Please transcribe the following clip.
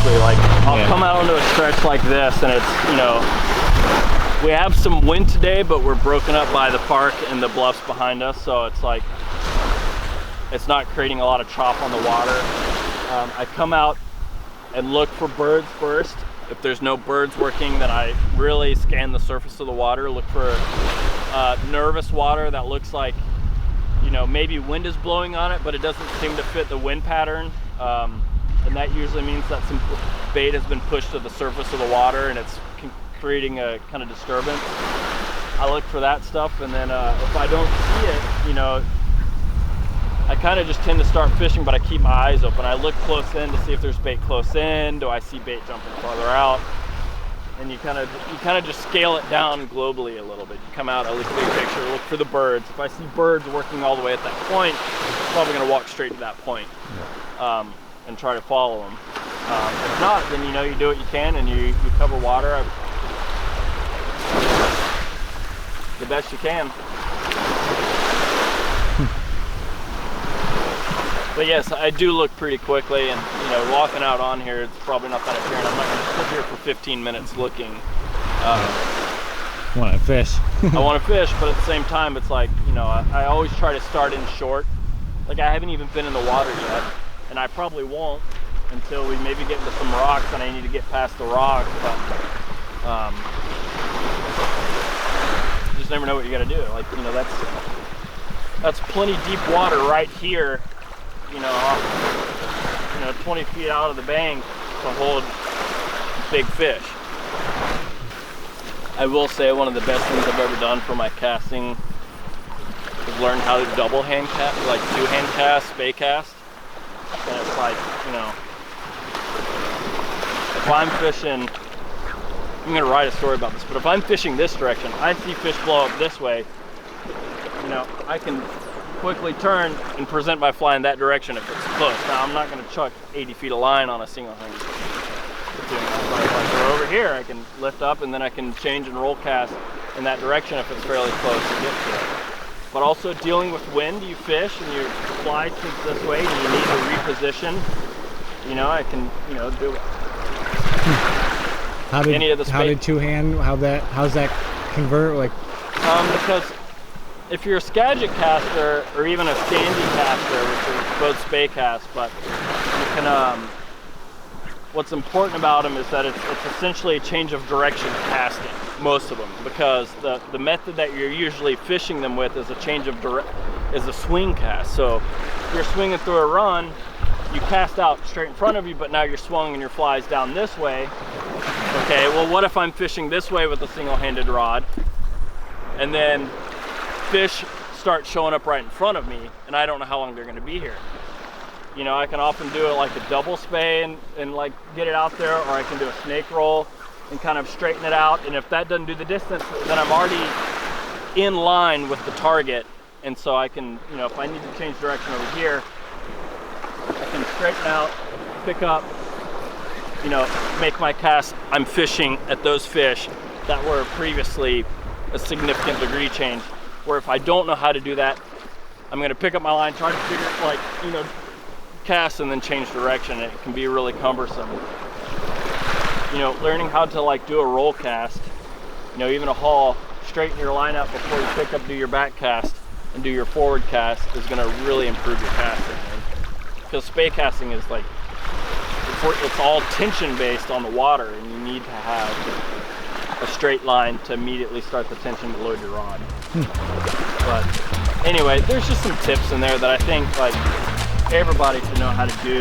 exactly. Like I'll come out onto a stretch like this, and it's, you know, we have some wind today, but we're broken up by the park and the bluffs behind us, so it's like it's not creating a lot of chop on the water. I come out and look for birds first. If there's no birds working, then I really scan the surface of the water, look for nervous water that looks like, you know, maybe wind is blowing on it, but it doesn't seem to fit the wind pattern. And that usually means that some bait has been pushed to the surface of the water and it's creating a kind of disturbance. I look for that stuff, and then if I don't see it, you know, I kind of just tend to start fishing, but I keep my eyes open. I look close in to see if there's bait close in. Do I see bait jumping farther out? And you kind of just scale it down globally a little bit. You come out, I look at the big picture, look for the birds. If I see birds working all the way at that point, I'm probably going to walk straight to that point and try to follow them. If not, then, you know, you do what you can and you cover water the best you can. But yes, I do look pretty quickly, and, you know, walking out on here, it's probably not that apparent. I'm not going to sit here for 15 minutes looking. Want to fish. I want to fish, but at the same time, it's like, you know, I always try to start in short. Like, I haven't even been in the water yet, and I probably won't until we maybe get into some rocks, and I need to get past the rocks. But you just never know what you got to do. Like, you know, that's plenty deep water right here. You know, 20 feet out of the bank to hold big fish. I will say one of the best things I've ever done for my casting is learn how to double hand cast, like two-hand cast, spey cast. And it's like, you know, if I'm fishing, I'm gonna write a story about this, but if I'm fishing this direction, I see fish blow up this way, you know, I can quickly turn and present my fly in that direction if it's close. Now, I'm not going to chuck 80 feet of line on a single hand. But if I go over here, I can lift up and then I can change and roll cast in that direction if it's fairly close to get to it. But also dealing with wind, you fish and your fly sinks this way and you need to reposition. You know, I can, you know, do any of the How did two-hand, how's that convert? Like, because if you're a Skagit caster or even a Sandy caster, which is both spey cast, but you can, what's important about them is that it's essentially a change of direction casting, most of them, because the method that you're usually fishing them with is a change of is a swing cast. So if you're swinging through a run, you cast out straight in front of you, but now you're swung and your fly's down this way. Okay, well, what if I'm fishing this way with a single-handed rod, and then fish start showing up right in front of me and I don't know how long they're going to be here? You know, I can often do it like a double spey and like get it out there, or I can do a snake roll and kind of straighten it out, and if that doesn't do the distance, then I'm already in line with the target, and so I can, you know, if I need to change direction over here, I can straighten out, pick up, you know, make my cast. I'm fishing at those fish that were previously a significant degree change. Where if I don't know how to do that, I'm going to pick up my line, try to figure, like, you know, cast and then change direction. It can be really cumbersome. You know, learning how to like do a roll cast, you know, even a haul, straighten your line out before you pick up, do your back cast and do your forward cast is going to really improve your casting. Because spey casting is like, it's all tension based on the water, and you need to have a straight line to immediately start the tension to load your rod. But anyway, there's just some tips in there that I think like everybody should know how to do.